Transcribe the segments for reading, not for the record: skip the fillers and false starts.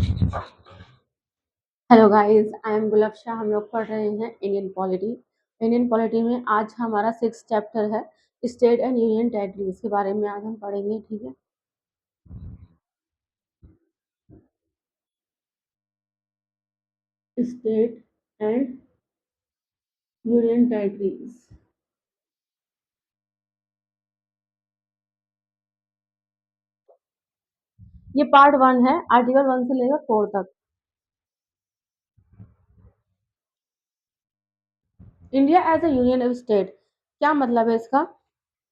Hello guys, I am गुलाब शाह। हम लोग पढ़ रहे हैं इंडियन पॉलिटी। इंडियन पॉलिटी में आज हमारा 6 चैप्टर है, स्टेट एंड यूनियन टेरिटरीज के बारे में आज हम पढ़ेंगे। ठीक है, स्टेट एंड यूनियन टेरिटरीज। ये पार्ट 1 है, आर्टिकल 1 से लेकर 4 तक। India as a union of state, क्या मतलब है इसका?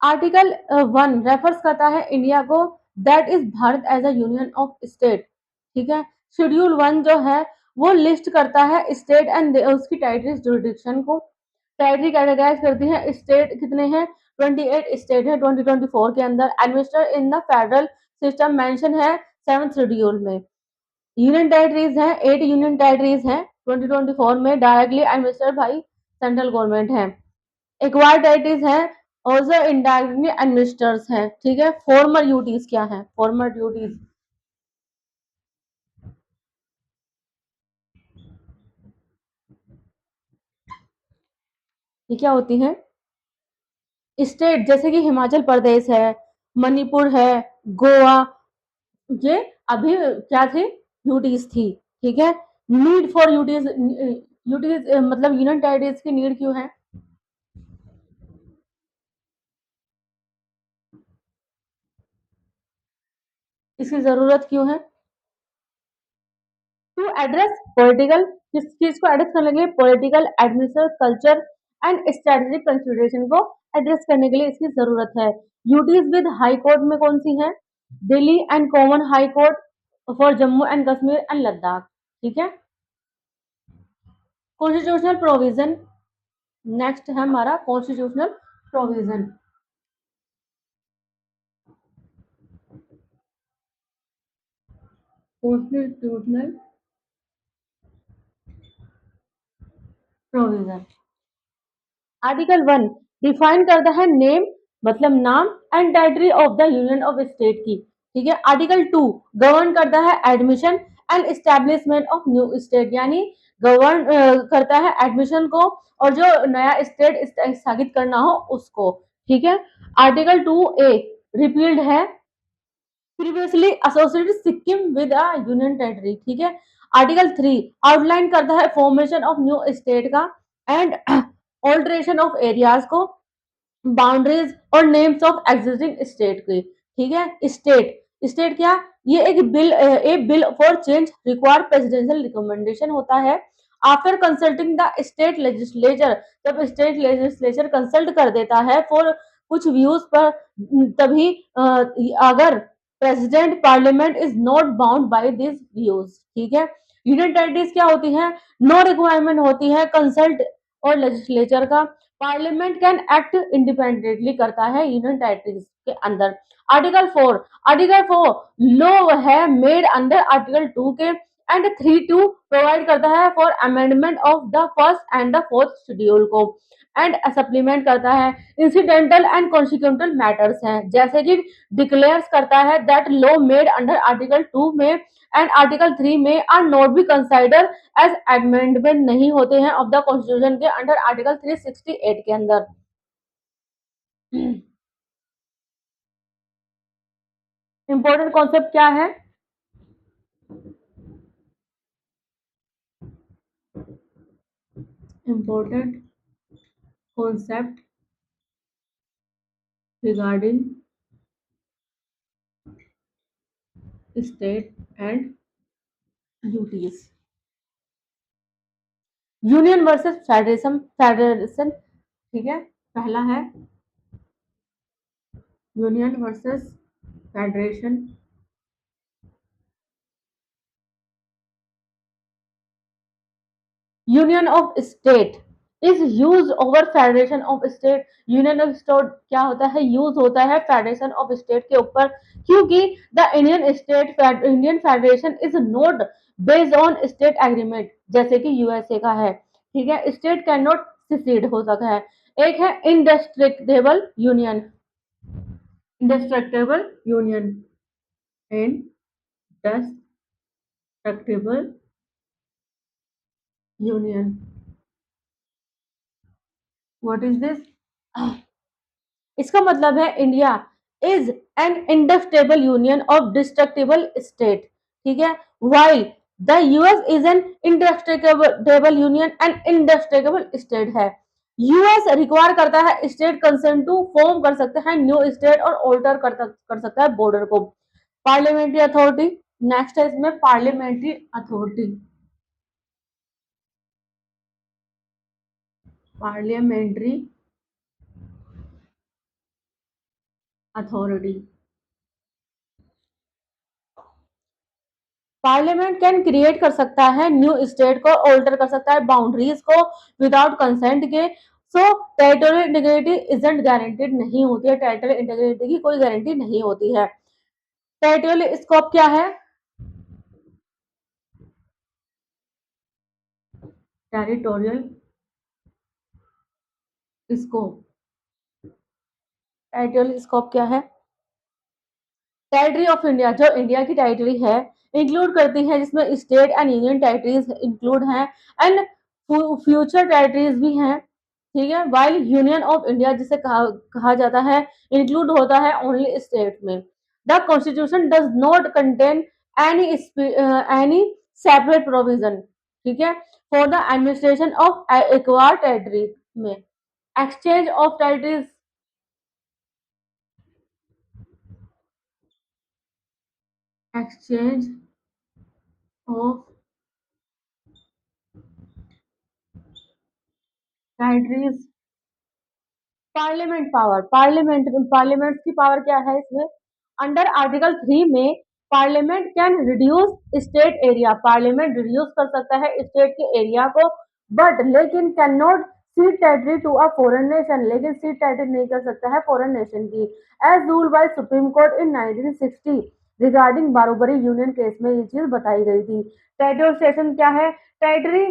आर्टिकल 1 रेफर्स करता है इंडिया को, that is Bharat as a union of state. ठीक है। शेड्यूल 1 जो है वो लिस्ट करता है स्टेट एंड उसकी टेरिटरीज जुरिडिक्शन को। टेरिटरी कैटेगराइज करती है। स्टेट कितने हैं? 28 स्टेट है 2024 के अंदर। Administer in the federal system mention है 7th शेड्यूल में। यूनियन टेरिटरीज है, 8 यूनियन टेरिटरीज हैं 2024 में, directly administered by central government है। एक्वायर्ड टेरिटरीज है, ऑल्सो इनडायरेक्टली एडमिनिस्टर्स हैं। ठीक है। फॉर्मर ड्यूटीज क्या है? फॉर्मर ड्यूटीज ये क्या होती है? स्टेट जैसे कि हिमाचल प्रदेश है, मणिपुर है, गोवा, ये अभी क्या थे? यूटीज थी। ठीक है। नीड फॉर यूटीज, यूटीज मतलब यूनियन टेरिटरीज की नीड क्यों है? इसकी जरूरत क्यों है? टू एड्रेस पॉलिटिकल, किस चीज को एड्रेस करने के लिए? Political, administrative, culture and strategic consideration को एड्रेस करने के लिए इसकी जरूरत है। ड्यूटीज विद हाई कोर्ट में कौन सी है? Delhi and common high court for Jammu and Kashmir and Ladakh. ठीक है। कॉन्स्टिट्यूशनल प्रोविजन, नेक्स्ट है हमारा constitutional provision. Constitutional provision article 1 define करता है नेम, मतलब नाम, and territory of the union of state की। ठीक है। आर्टिकल 2 गवर्न करता है admission and establishment of new state, यानी गवर्न करता है एडमिशन को और जो नया स्टेट स्थापित करना हो उसको। ठीक है। आर्टिकल 2A रिपील्ड है previously associated Sikkim with a union territory. ठीक है। आर्टिकल 3 आउटलाइन करता है फॉर्मेशन ऑफ न्यू स्टेट का एंड ऑल्टरेशन ऑफ एरियाज को, बाउंड्रीज और नेम्स ऑफ एग्जिस्टिंग स्टेट की। ठीक है। स्टेट स्टेट क्या? ये एक bill for change require presidential recommendation होता है after consulting the state legislature. जब स्टेट लेजिस्लेचर कंसल्ट कर देता है फॉर कुछ व्यूज पर, तभी अगर president parliament is not bound by this views. ठीक है। यूनियन टेरिटरीज क्या होती है? नो रिक्वायरमेंट होती है कंसल्ट और लेजिस्लेचर का। पार्लियामेंट कैन एक्ट इंडिपेंडेंटली करता है यूनियन टेरिटरीज के अंदर। आर्टिकल 4 लॉ है मेड अंडर आर्टिकल 2 के, एंड 3(2) प्रोवाइड करता है for amendment of the first and the fourth schedule को, एंड सप्लीमेंट करता है इंसिडेंटल एंड कॉन्सिक्वेंटल मैटर्स हैं, जैसे कि डिक्लेयर्स करता है that law made under article 2 में एंड आर्टिकल 3 में are not be consider as amendment, नहीं होते हैं ऑफ द कॉन्स्टिट्यूशन के अंडर आर्टिकल 368 के अंदर। इंपॉर्टेंट कॉन्सेप्ट क्या है? Important concept regarding state and duties. Union versus federation, federation. ठीक है। पहला है union versus federation. Union of state is use over federation of state. Union of state क्या होता है? यूज होता है फेडरेशन ऑफ स्टेट के ऊपर, क्योंकि the Indian federation is not based on state agreement, जैसे कि यूएसए का है। ठीक है। स्टेट कैन नॉट सिसीड हो सकता है। एक है indestructible union, indestructible union, indestructible Destructible union. What is this? इसका मतलब है India is an indestructible union of destructible state, ठीक है, while the US is an indestructible union and indestructible state है। यूएस रिक्वायर करता है स्टेट कंसेंट टू फॉर्म कर सकते हैं न्यू स्टेट और ऑल्टर कर सकता है बॉर्डर को। पार्लियामेंट्री अथॉरिटी, नेक्स्ट है इसमें parliamentary authority. Parliamentary authority, parliament can create कर सकता है न्यू स्टेट को, ऑल्टर कर सकता है बाउंड्रीज को विदाउट कंसेंट के। सो टेरिटोरियल इंटीग्रिटी इजंट गारंटेड नहीं होती है, टेरिटोरियल इंटीग्रिटी की कोई गारंटी नहीं होती है। टेरिटोरियल स्कोप क्या है? टेरिटोरियल स्कोप, टेरिटोरियल स्कोप क्या है? टेरिटरी ऑफ इंडिया, जो इंडिया की टेरिटरी है, इंक्लूड करती है जिसमें state and union territories include हैं एंड फ्यूचर टेरिटरीज भी हैं, ठीक है। वाइल यूनियन ऑफ इंडिया जिसे कहा जाता है इंक्लूड होता है ओनली स्टेट में। The constitution does not contain any any separate provision, ठीक है, for the administration of acquire territory में। Exchange of territories, exchange of territories, parliament power, parliament की पावर क्या है इसमें? अंडर आर्टिकल 3 में parliament can reduce state area, parliament reduce कर सकता है स्टेट के एरिया को, बट लेकिन can not cede territory to a foreign nation, लेकिन सीट टेरिटरी नहीं कर सकता है फॉरेन नेशन की, as rule by supreme court in 1960 regarding Berubari union case में ये चीज बताई गई थी। टेरिटोरियल क्या है? Territory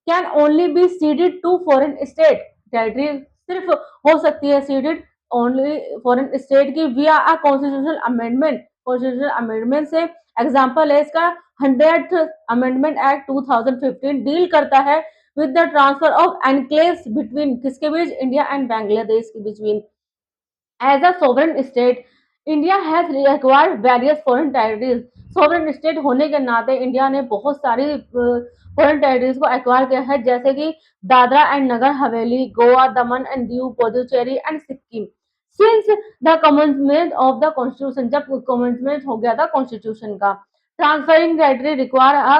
can only be ceded to foreign state, territory सिर्फ हो सकती है सीडेड ओनली फॉरेन स्टेट की via a constitutional amendment, constitutional amendment से। एग्जांपल है इसका 100th अमेंडमेंट एक्ट 2015 डील करता है with the transfer of enclaves between, किसके बीच? इंडिया एंड बांग्लादेश के between. As a sovereign state India has acquired various foreign territories, sovereign state होने के नाते इंडिया ने बहुत सारी फॉरेन टेरिटरीज को एक्वायर किया है, जैसे कि Dadra and Nagar Haveli, Goa, Daman and Diu, Puducherry and Sikkim. Since the commencement of the constitution, जब कमेंसमेंट हो गया था कॉन्स्टिट्यूशन का। Transferring territory require a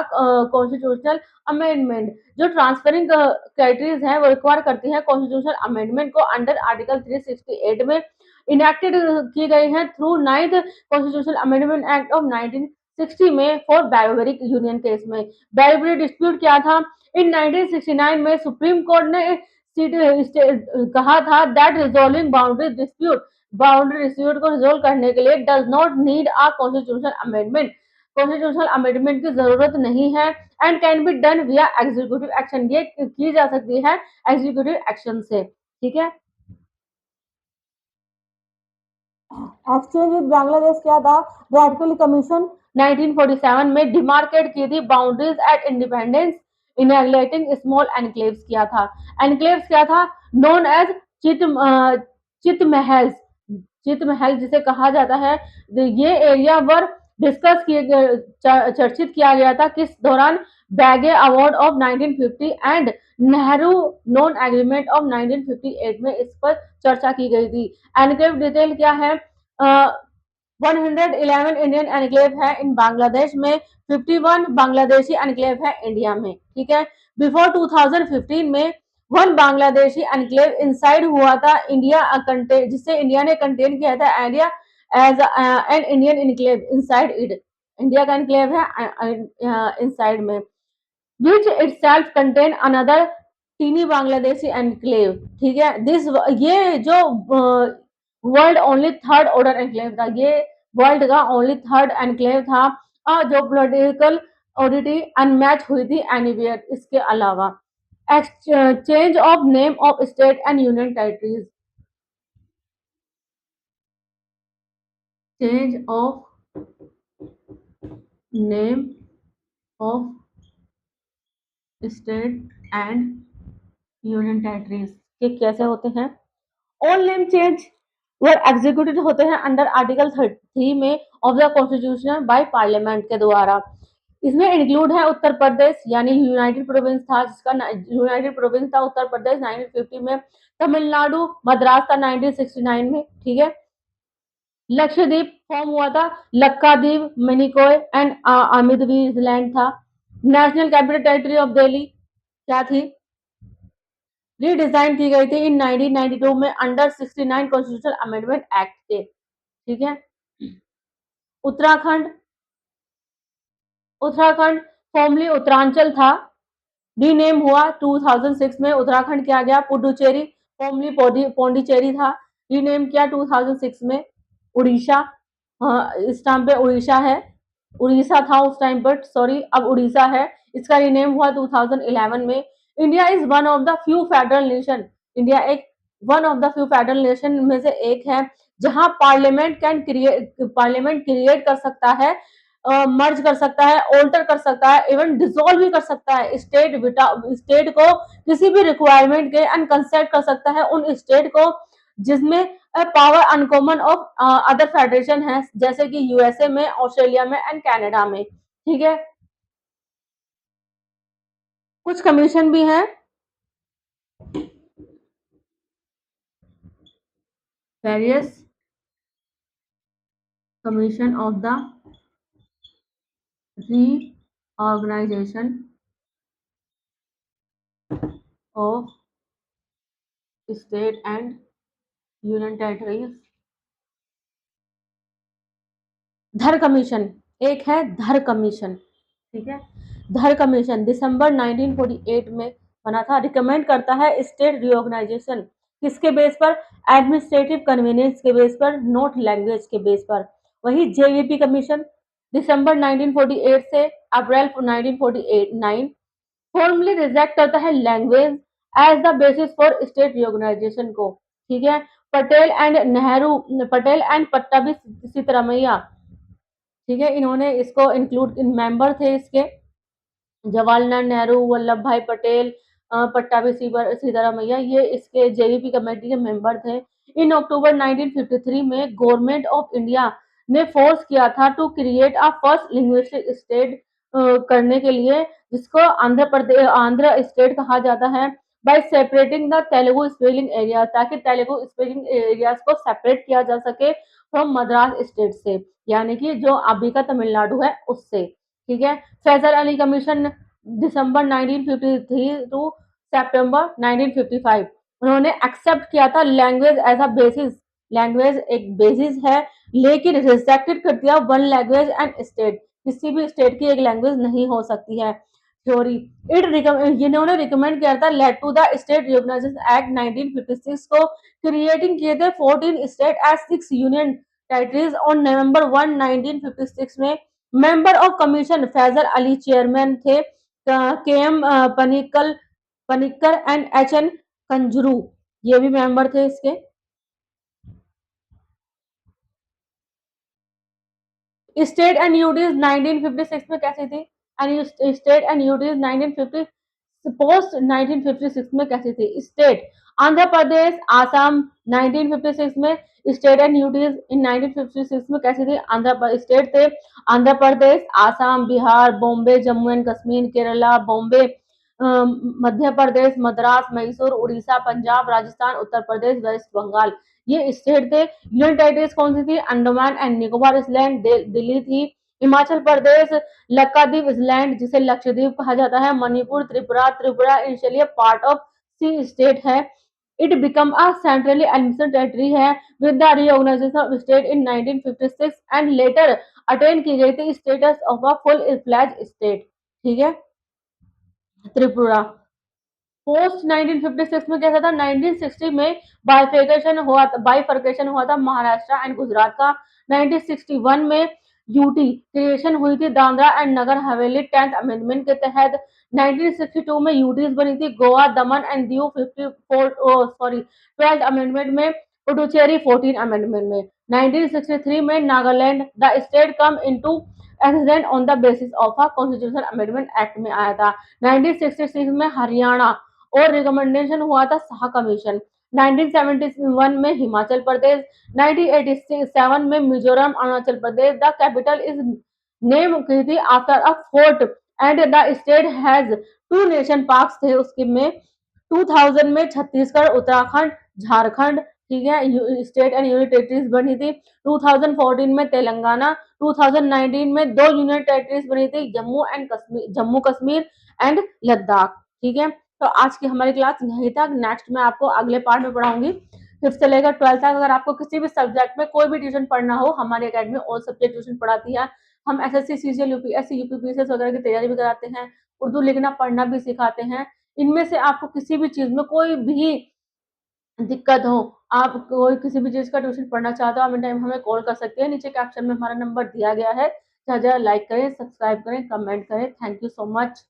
constitutional amendment, जो ट्रांसफरिंग टेरिटरीज है वो रिक्वायर करती है कॉन्स्टिट्यूशनल अमेंडमेंट को अंडर आर्टिकल 368 में इनेक्टेड की गई है through 9th constitutional amendment act of 1960 में फॉर बायोबेरिक यूनियन केस में। बायोबेरी डिस्प्यूट क्या था? इन 1969 में सुप्रीम कोर्ट ने कहा था that resolving boundary dispute, boundary dispute को रिजोल्व करने के लिए does not need a constitutional amendment, constitutional amendment की जरूरत नहीं है एंड कैन बी डन विया एग्जीक्यूटिव एक्शन, ये की जा सकती है एग्जीक्यूटिव एक्शन से, ठीक है। एक्सचेंज विद बांग्लादेश क्या था? रेडिकल कमीशन 1947 में डिमार्केट की थी boundaries at independence, integrating small enclaves किया था। एनक्लेव्स क्या था? नोन एज चित चितमहल, चितमहल जिसे कहा जाता है, ये एरिया वर डिस्कस किए चर्चित किया गया था किस दौरान? Bagge award of 1950 and Nehru Noon agreement of 1958 में इस पर चर्चा की गई थी। एनक्लेव डिटेल क्या है? 111 इंडियन एनक्लेव है इन बांग्लादेश में, 51 बांग्लादेशी एनक्लेव है इंडिया में, ठीक है। बिफोर 2015 में वन बांग्लादेशी एनक्लेव इनसाइड हुआ था इंडिया, जिससे इंडिया ने कंटेन किया था area as an Indian enclave inside it, India का एनक्लेव है इनसाइड में, which itself contain another teeny Bangladeshi enclave, ठीक है। दिस, ये जो world only third order enclave था, ये वर्ल्ड का ओनली थर्ड एनक्लेव था जो पॉलिटिकल ऑडिटी अनमैच हुई थी एनीवेयर। इसके अलावा exchange of name of state and union territories, change of name of state and union territories के कैसे होते हैं? ऑल नेम चेंज वर एग्जीक्यूटेड होते हैं अंडर आर्टिकल 33 में of the constitution by parliament के द्वारा। इसमें इंक्लूड है उत्तर प्रदेश, यानी यूनाइटेड प्रोविंस था, जिसका यूनाइटेड प्रोविंस था उत्तर प्रदेश 1950 में, तमिलनाडु मद्रास था 1969 में, ठीक है। लक्षद्वीप फॉर्म हुआ था, लक्काद्वीप, मिनिकॉय एंड आमिदवी लैंड था। National capital territory of Delhi क्या थी? रीडिजाइन की गई थी इन 1992 में अंडर 69 कॉन्स्टिट्यूशनल अमेंडमेंट एक्ट के, ठीक है। उत्तराखंड, उत्तराखंड फॉर्मली उत्तरांचल था, रीनेम हुआ 2006 में, उत्तराखंड किया गया। पुडुचेरी फॉर्मली पौंडीचेरी था, रीनेम किया 2006 में। उड़ीसा, हाँ, इस टाइम पे उड़ीसा है, उड़ीसा था उस टाइम पर, सॉरी अब उड़ीसा है, इसका रीनेम हुआ 2011 में। India is one of the few federal nation, India एक one of the few federal nation में से एक है जहां पार्लियामेंट क्रिएट कर सकता है, मर्ज कर सकता है, ऑल्टर कर सकता है, इवन डिसॉल्व भी कर सकता है। स्टेट को किसी भी रिक्वायरमेंट के अनकंसेप्ट कर सकता है उन स्टेट को जिसमें power uncommon of other federation है, जैसे कि यूएसए में, ऑस्ट्रेलिया में एंड कनाडा में, ठीक है। कुछ कमीशन भी हैं, various commission of the reorganisation of state and union territories. Dhar commission, एक है धर कमीशन, ठीक है। धर कमीशन दिसंबर 1948 में बना था, रिकमेंड करता है स्टेट रिऑर्गेनाइजेशन, किसके बेस पर? एडमिनिस्ट्रेटिव कन्वीनियंस के बेस पर, नॉट लैंग्वेज के बेस पर। वही जेवीपी कमीशन दिसंबर 1948 से अप्रैल 1949 फॉर्मली रिजेक्ट करता है language as the basis for state reorganisation को, ठीक है। पटेल एंड नेहरू, पटेल एंड पट्टाभी सिद्धरामैया, ठीक है, इन्होंने इसको इंक्लूड, मेंबर थे इसके, जवाहरलाल नेहरू, वल्लभ भाई पटेल, पट्टाभी सीतारामैया, ये इसके जेवीपी कमेटी के मेंबर थे। इन अक्टूबर 1953 में गवर्नमेंट ऑफ इंडिया ने फोर्स किया था to create a first linguistic state करने के लिए, जिसको आंध्र प्रदेश, आंध्र स्टेट कहा जाता है, bye separating the Telugu speaking area, ताकि तेलुगु स्पीकिंग एरियाज को सेपरेट किया जा सके फ्रॉम मद्रास स्टेट से, यानी कि जो अभी का तमिलनाडु है उससे, ठीक है। Fazal Ali commission December 1953 to September 1955, उन्होंने एक्सेप्ट किया था language as a basis, language एक बेसिस है, लेकिन रिजेक्टेड कर दिया वन लैंग्वेज एंड स्टेट, किसी भी स्टेट की एक लैंग्वेज नहीं हो सकती है। थ्योरी, इन्होंने रिकमेंड किया था led to the state reorganisation act 1956 को, क्रिएटिंग किए थे 14 state as 6 union territories on November 1 1956 में। Member of commission Fazal Ali chairman थे, K M Panikkar and H N Kunzru, ये भी मेंबर थे इसके। स्टेट एंड यूटीज 1956 में कैसी थी? And state and UTs 1950 post 1956 में कैसी थी? स्टेट आंध्र प्रदेश, आसाम 1956 में, स्टेट एंड यूटीज इन 1956 में कैसी थी? आंध्र स्टेट थे आंध्र प्रदेश, आसाम, बिहार, बॉम्बे, जम्मू एंड कश्मीर, केरला, बॉम्बे, मध्य प्रदेश, मद्रास, मैसूर, उड़ीसा, पंजाब, राजस्थान, उत्तर प्रदेश, वेस्ट बंगाल, ये स्टेट थे। यूनियन टेरिटरीज कौन सी थी? अंडमान एंड निकोबार आइलैंड, दिल्ली थी। हिमाचल प्रदेश, लक्षद्वीप आइलैंड जिसे लक्षद्वीप कहा जाता है, Manipur, Tripura, Tripura initially part of C state है। It become a centrally administered territory है with the reorganisation of state in 1956 and later attain की गई थी status of a full fledge state, ठीक है। त्रिपुरा पोस्ट 1956 में कैसा था? 1960 में बाइफर्केशन हुआ था महाराष्ट्र एंड गुजरात का। 1961 में यूटी क्रिएशन हुई थी Dadra and Nagar Haveli 10th amendment के तहत। 1962 में यूटीज बनी थी गोवा, दमन एंड दीव 54 12th अमेंडमेंट में, पुडुचेरी 14 अमेंडमेंट में। 1963 में Nagaland the state come into accident on the basis of a constitution amendment act में आया था। 1966 में हरियाणा और रिकमेंडेशन हुआ था शाह कमीशन। 1971 में हिमाचल प्रदेश। 1987 में Mizoram Arunachal Pradesh. The capital is name की थी after a fort and the state has two nation parks थे उसके में। 2000 में छत्तीसगढ़, उत्तराखंड, झारखंड, ठीक है, स्टेट एंड यूनियन टेरिटरीज बनी थी। 2014 में तेलंगाना। 2019 में दो यूनियन टेरिटरीज बनी थी, जम्मू कश्मीर एंड लद्दाख। ठीक है, तो आज की हमारी क्लास यहीं तक। नेक्स्ट मैं आपको अगले पार्ट में पढ़ाऊंगी, फिफ्थ से लेकर 12th तक। अगर आपको किसी भी सब्जेक्ट में कोई भी ट्यूशन पढ़ना हो, हमारी अकेडमी ऑल सब्जेक्ट ट्यूशन पढ़ाती है। हम एसएससी, सीजीएल, यूपीएससी, यूपीपीसीएस वगैरह की तैयारी भी कराते हैं, उर्दू लिखना पढ़ना भी सिखाते हैं। इनमें से आपको किसी भी चीज में कोई भी दिक्कत हो, आप कोई किसी भी चीज का ट्यूशन पढ़ना चाहते हो, आप टाइम हमें कॉल कर सकते हैं। नीचे कैप्शन में हमारा नंबर दिया गया है। जरा लाइक करें, सब्सक्राइब करें, कमेंट करें। Thank you so much.